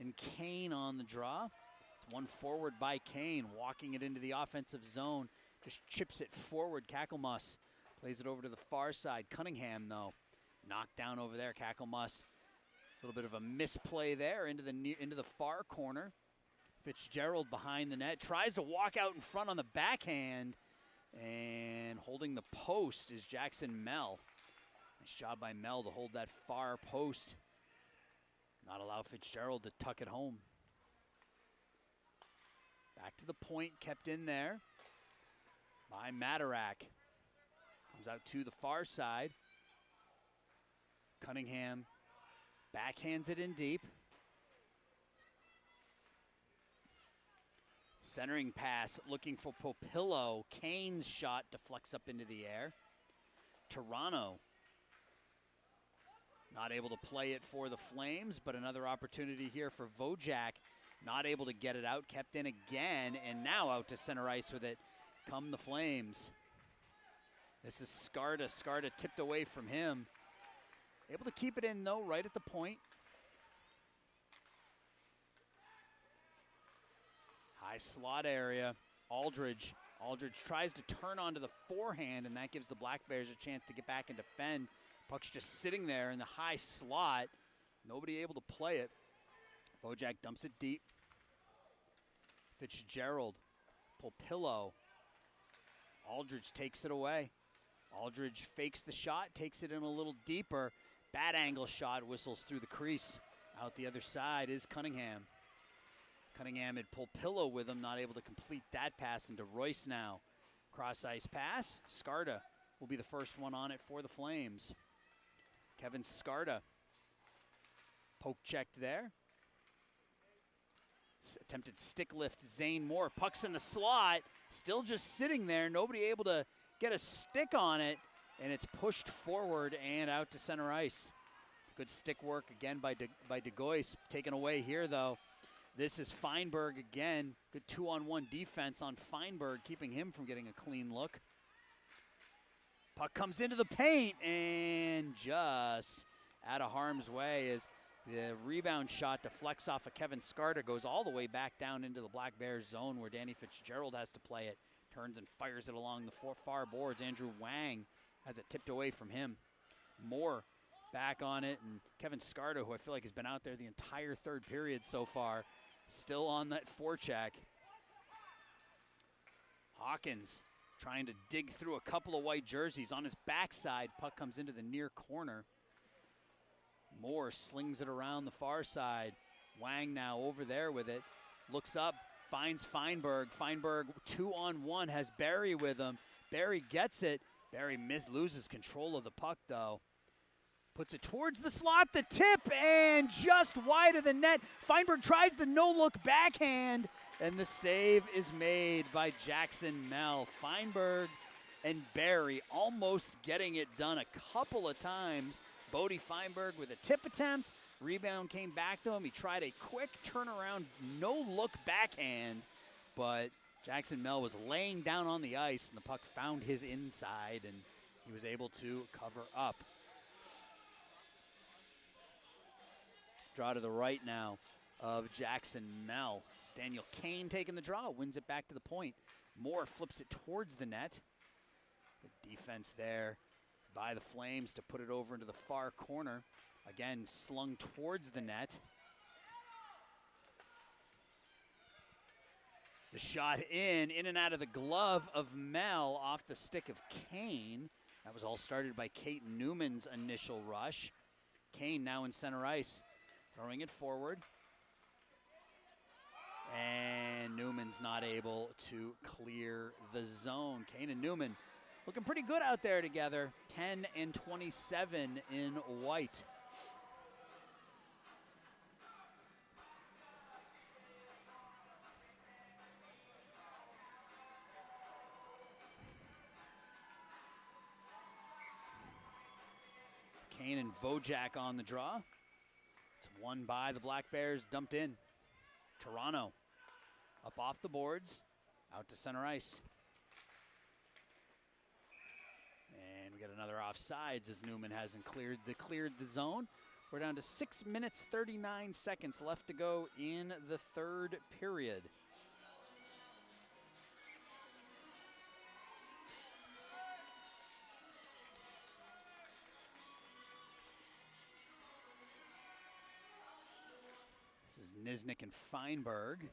Speaker 1: and Kane on the draw. It's one forward by Kane, walking it into the offensive zone. Just chips it forward. Kakelmus plays it over to the far side. Cunningham, though, knocked down over there. Kakelmus, a little bit of a misplay there into the far corner. Fitzgerald behind the net. Tries to walk out in front on the backhand. And holding the post is Jackson Mell. Nice job by Mell to hold that far post. Not allow Fitzgerald to tuck it home. Back to the point, kept in there by Matarak. Comes out to the far side. Cunningham backhands it in deep. Centering pass looking for Popillo. Kane's shot deflects up into the air. Toronto not able to play it for the Flames, but another opportunity here for Vojak. Not able to get it out, kept in again, and now out to center ice with it come the Flames. This is Skarda. Skarda tipped away from him. Able to keep it in, though, right at the point. High slot area. Aldridge. Aldridge tries to turn onto the forehand, and that gives the Black Bears a chance to get back and defend. Puck's just sitting there in the high slot. Nobody able to play it. Vojak dumps it deep. Fitzgerald. Popillo. Aldridge takes it away. Aldridge fakes the shot, takes it in a little deeper. Bad angle shot, whistles through the crease. Out the other side is Cunningham. Cunningham had Popillo with him, not able to complete that pass into Royce now. Cross ice pass. Skarda will be the first one on it for the Flames. Kevin Skarda. Poke checked there. Attempted stick lift, Zane Moore. Puck's in the slot, still just sitting there. Nobody able to get a stick on it, and it's pushed forward and out to center ice. Good stick work again by De Gois. Taken away here, though. This is Feinberg again. Good 2-on-1 defense on Feinberg, keeping him from getting a clean look. Puck comes into the paint and just out of harm's way as the rebound shot deflects off of Kevin Scarter, goes all the way back down into the Black Bears zone where Danny Fitzgerald has to play it. Turns and fires it along the far boards. Andrew Wang has it tipped away from him. Moore back on it, and Kevin Scarter, who I feel like has been out there the entire third period so far, still on that forecheck. Hawkins trying to dig through a couple of white jerseys. On his backside, puck comes into the near corner. Moore slings it around the far side. Wang now over there with it. Looks up, finds Feinberg. Feinberg 2-on-1, has Barry with him. Barry gets it. Barry loses control of the puck, though. Puts it towards the slot, the tip, and just wide of the net. Feinberg tries the no-look backhand, and the save is made by Jackson Mell. Feinberg and Barry almost getting it done a couple of times. Bodie Feinberg with a tip attempt. Rebound came back to him. He tried a quick turnaround, no-look backhand, but Jackson Mell was laying down on the ice, and the puck found his inside, and he was able to cover up. Draw to the right now of Jackson Mell. It's Daniel Kane taking the draw, wins it back to the point. Moore flips it towards the net. Good defense there by the Flames to put it over into the far corner. Again, slung towards the net. The shot in and out of the glove of Mell off the stick of Kane. That was all started by Kate Newman's initial rush. Kane now in center ice. Throwing it forward. And Newman's not able to clear the zone. Kane and Newman looking pretty good out there together. 10 and 27 in white. Kane and Vojak on the draw. It's won by the Black Bears, dumped in. Toronto up off the boards, out to center ice. And we got another offsides as Newman hasn't cleared the zone. We're down to 6 minutes, 39 seconds left to go in the third period. This is Nisnik and Feinberg.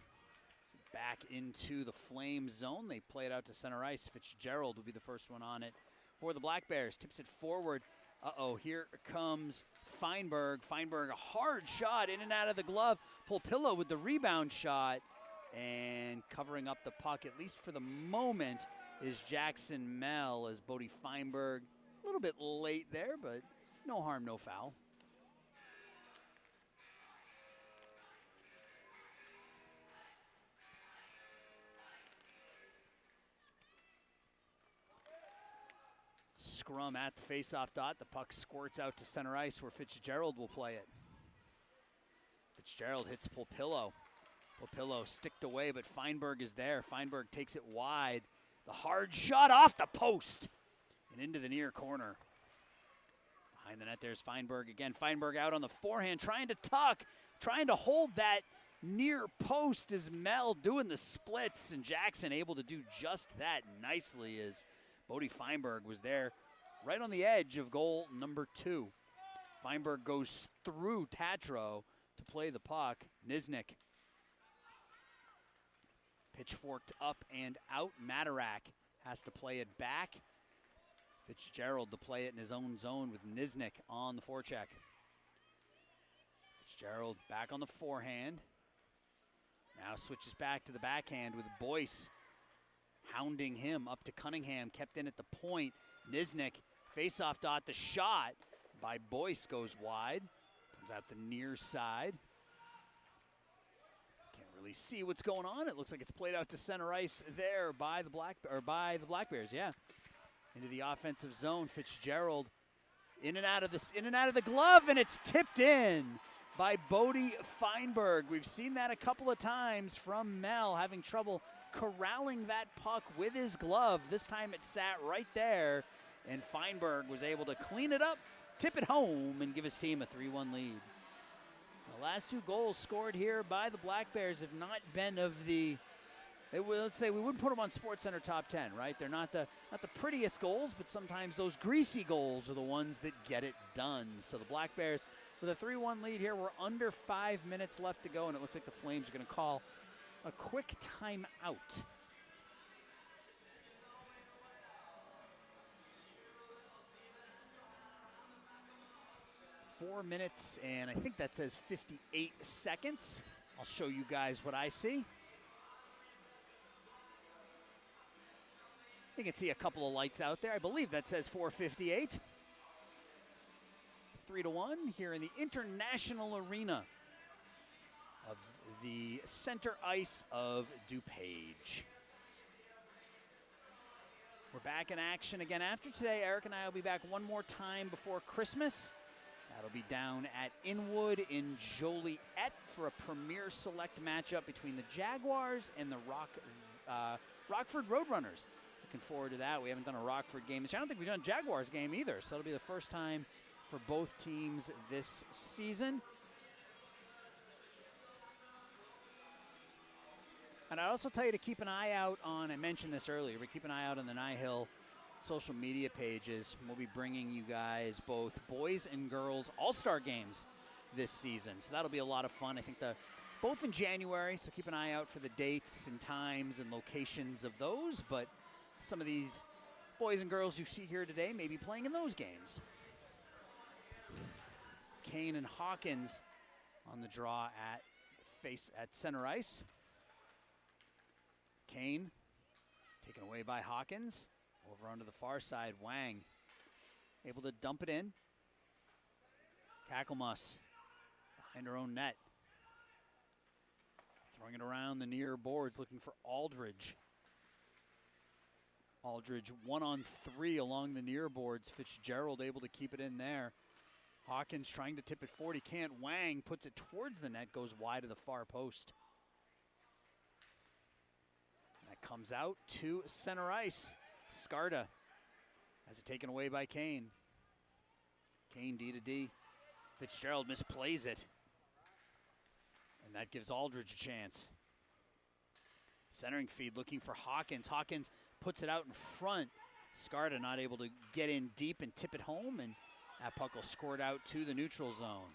Speaker 1: Back into the Flame zone. They play it out to center ice. Fitzgerald will be the first one on it for the Black Bears. Tips it forward. Uh-oh, here comes Feinberg. Feinberg, a hard shot in and out of the glove. Pulpillo with the rebound shot. And covering up the puck, at least for the moment, is Jackson Mell as Bodie Feinberg. A little bit late there, but no harm, no foul. Scrum at the face-off dot. The puck squirts out to center ice where Fitzgerald will play it. Fitzgerald hits Pulpillo. Pulpillo sticked away, but Feinberg is there. Feinberg takes it wide. The hard shot off the post and into the near corner. Behind the net, there's Feinberg again. Feinberg out on the forehand, trying to tuck, trying to hold that near post as Mell doing the splits, and Jackson able to do just that nicely as Bodie Feinberg was there right on the edge of goal number 2. Feinberg goes through Tatro to play the puck. Nisnik pitchforked up and out. Matarak has to play it back. Fitzgerald to play it in his own zone with Nisnik on the forecheck. Fitzgerald back on the forehand. Now switches back to the backhand with Boyce hounding him up to Cunningham. Kept in at the point. Nisnik, face-off dot. The shot by Boyce goes wide. Comes out the near side. Can't really see what's going on. It looks like it's played out to center ice there by the Black Bears. Yeah, into the offensive zone. Fitzgerald In and out of the glove, and it's tipped in by Bodie Feinberg. We've seen that a couple of times from Mel, having trouble corralling that puck with his glove. This time it sat right there, and Feinberg was able to clean it up, tip it home, and give his team a 3-1 lead. The last 2 goals scored here by the Black Bears have not been of the, let's say we wouldn't put them on SportsCenter top 10, right? They're not the prettiest goals, but sometimes those greasy goals are the ones that get it done. So the Black Bears with a 3-1 lead here. We're under 5 minutes left to go, and it looks like the Flames are going to call a quick timeout. Four minutes, and I think that says 58 seconds. I'll show you guys what I see. You can see a couple of lights out there. I believe that says 4:58. 3-1 here in the International Arena of the center ice of DuPage. We're back in action again after today. Eric and I will be back one more time before Christmas. That'll be down at Inwood in Joliet for a Premier Select matchup between the Jaguars and the Rockford Roadrunners. Looking forward to that. We haven't done a Rockford game. I don't think we've done a Jaguars game either, so it'll be the first time for both teams this season. And I also tell you to keep an eye out on, I mentioned this earlier, but keep an eye out on the Nihil social media pages. We'll be bringing you guys both boys and girls all-star games this season. So that'll be a lot of fun. I think both in January, so keep an eye out for the dates and times and locations of those. But some of these boys and girls you see here today may be playing in those games. Kane and Hawkins on the draw at center ice. Kane taken away by Hawkins. Over onto the far side, Wang able to dump it in. Kakelmas behind her own net. Throwing it around the near boards, looking for Aldridge. Aldridge 1-on-3 along the near boards. Fitzgerald able to keep it in there. Hawkins trying to tip it forward. He can't. Wang puts it towards the net, goes wide of the far post. That comes out to center ice. Skarda has it taken away by Kane. Kane D-to-D. Fitzgerald misplays it. And that gives Aldridge a chance. Centering feed looking for Hawkins. Hawkins puts it out in front. Skarda not able to get in deep and tip it home, and that puck will score it out to the neutral zone.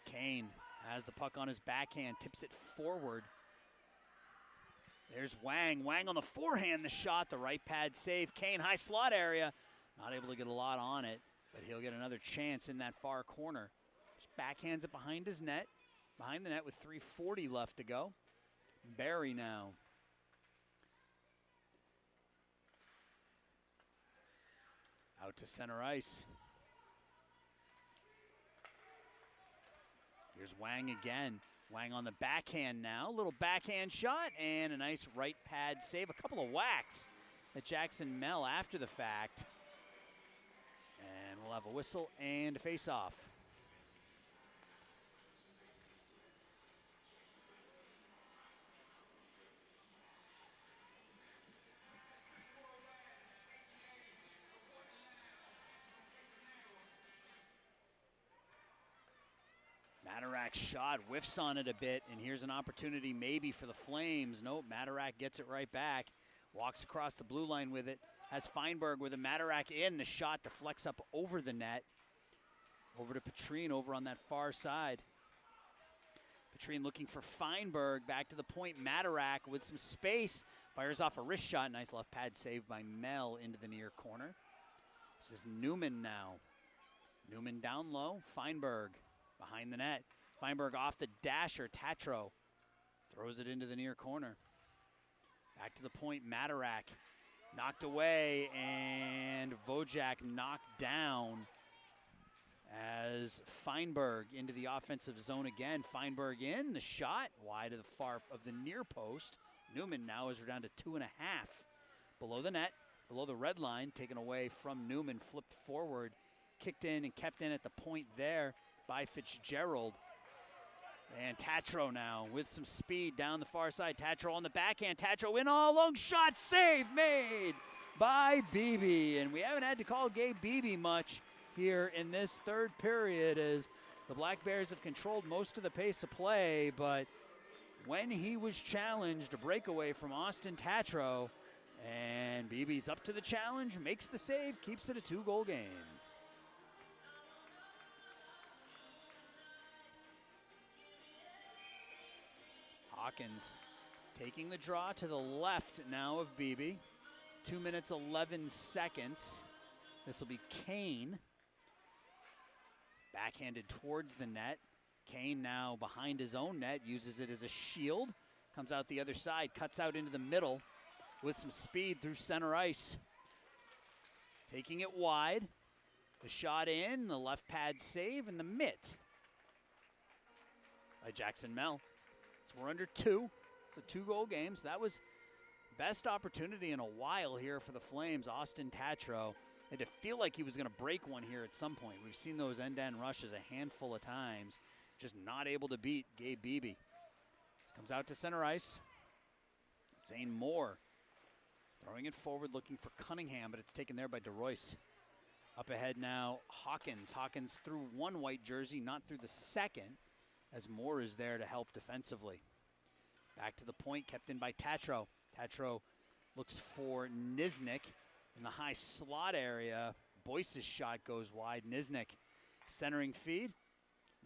Speaker 1: Kane has the puck on his backhand, tips it forward. There's Wang. Wang on the forehand, the shot, the right pad save. Kane, high slot area. Not able to get a lot on it, but he'll get another chance in that far corner. Just backhands it behind his net. Behind the net with 3:40 left to go. Barry now. Out to center ice. Here's Wang again. Wang on the backhand now. A little backhand shot and a nice right pad save. A couple of whacks at Jackson Mel after the fact. And we'll have a whistle and a face-off. Matarak's shot whiffs on it a bit, and here's an opportunity maybe for the Flames. Nope, Matarak gets it right back. Walks across the blue line with it. Has Feinberg with a Matarak in. The shot deflects up over the net. Over to Petrine over on that far side. Petrine looking for Feinberg. Back to the point. Matarak with some space. Fires off a wrist shot. Nice left pad save by Mel into the near corner. This is Newman now. Newman down low. Feinberg behind the net. Feinberg off the dasher. Tatro throws it into the near corner. Back to the point. Matarak knocked away, and Vojak knocked down as Feinberg into the offensive zone again. Feinberg in, the shot wide of the far of the near post. Newman now as we're down to 2.5 below the net. below the red line, taken away from Newman, flipped forward, kicked in and kept in at the point there by Fitzgerald. And Tatro now with some speed down the far side. Tatro on the backhand. Tatro in all, long shot, save made by Beebe. And we haven't had to call Gabe Beebe much here in this third period as the Black Bears have controlled most of the pace of play, but when he was challenged, a breakaway from Austin Tatro, and Beebe's up to the challenge, makes the save, keeps it a 2-goal game. Hawkins taking the draw to the left now of Beebe. 2 minutes, 11 seconds. This will be Kane. Backhanded towards the net. Kane now behind his own net, uses it as a shield. Comes out the other side, cuts out into the middle with some speed through center ice. Taking it wide. The shot in, the left pad save, and the mitt by Jackson Mell. So we're under 2. It's a 2-goal game. So that was best opportunity in a while here for the Flames. Austin Tatro had to feel like he was going to break one here at some point. We've seen those end-to-end rushes a handful of times. Just not able to beat Gabe Beebe. This comes out to center ice. Zane Moore throwing it forward, looking for Cunningham, but it's taken there by DeRoyce. Up ahead now, Hawkins. Hawkins through one white jersey, not through the second, as Moore is there to help defensively. Back to the point, kept in by Tatro. Tatro looks for Niznik in the high slot area. Boyce's shot goes wide. Niznik centering feed.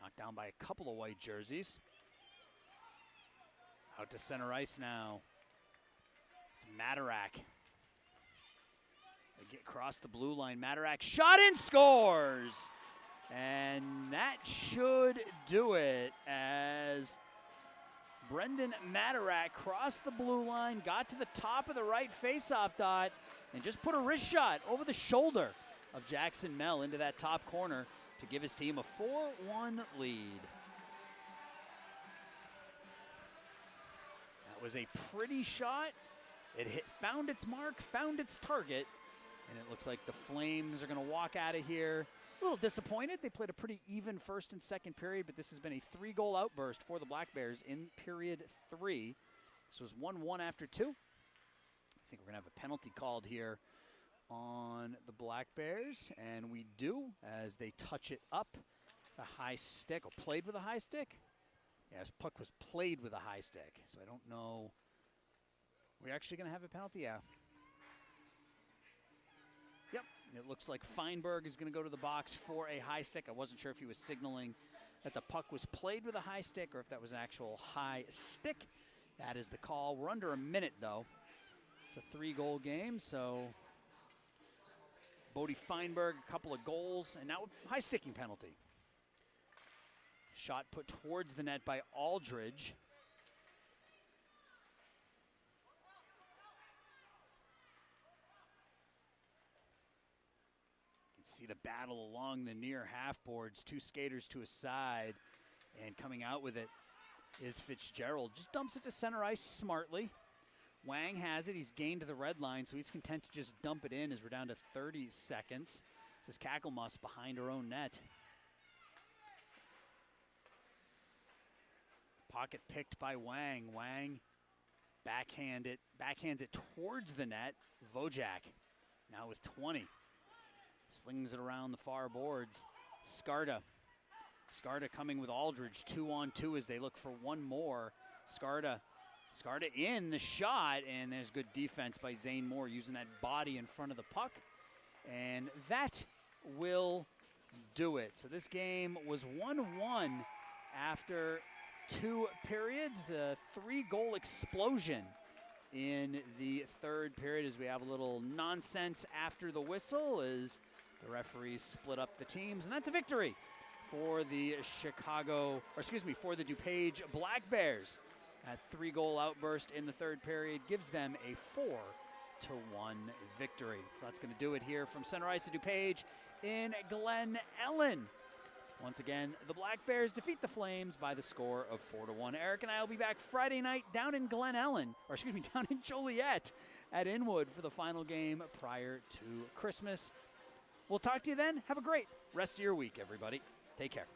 Speaker 1: Knocked down by a couple of white jerseys. Out to center ice now. It's Matarak. They get across the blue line. Matarak shot and scores! And that should do it as Brendan Matarak crossed the blue line, got to the top of the right faceoff dot, and just put a wrist shot over the shoulder of Jackson Mell into that top corner to give his team a 4-1 lead. That was a pretty shot. It found its mark, found its target, and it looks like the Flames are going to walk out of here a little disappointed. They played a pretty even first and second period, but this has been a 3-goal outburst for the Black Bears in period 3. This was 1-1 after 2. I think we're going to have a penalty called here on the Black Bears, and we do as they touch it up. A high stick, or played with a high stick? Yeah, his puck was played with a high stick, so I don't know. We're actually going to have a penalty, yeah. Yep, it looks like Feinberg is going to go to the box for a high stick. I wasn't sure if he was signaling that the puck was played with a high stick or if that was an actual high stick. That is the call. We're under a minute, though. It's a 3-goal game, so Bodie Feinberg, a couple of goals, and now a high sticking penalty. Shot put towards the net by Aldridge. See the battle along the near half boards. 2 skaters to a side, and coming out with it is Fitzgerald. Just dumps it to center ice smartly. Wang has it. He's gained the red line, so he's content to just dump it in as we're down to 30 seconds. This is Kakelmus behind her own net. Pocket picked by Wang. Wang backhands it towards the net. Vojak now with 20. Slings it around the far boards. Skarda coming with Aldridge, 2-on-2 as they look for one more. Skarda in the shot, and there's good defense by Zane Moore using that body in front of the puck. And that will do it. So this game was 1-1 after 2 periods. The 3-goal explosion in the third period as we have a little nonsense after the whistle as the referees split up the teams, and that's a victory for the for the DuPage Black Bears. That 3-goal outburst in the third period gives them a 4-1 victory. So that's going to do it here from center ice at DuPage in Glen, Ellyn. Once again, the Black Bears defeat the Flames by the score of 4-1. Eric and I will be back Friday night down in Glen Ellyn, down in Joliet, at Inwood for the final game prior to Christmas. We'll talk to you then. Have a great rest of your week, everybody. Take care.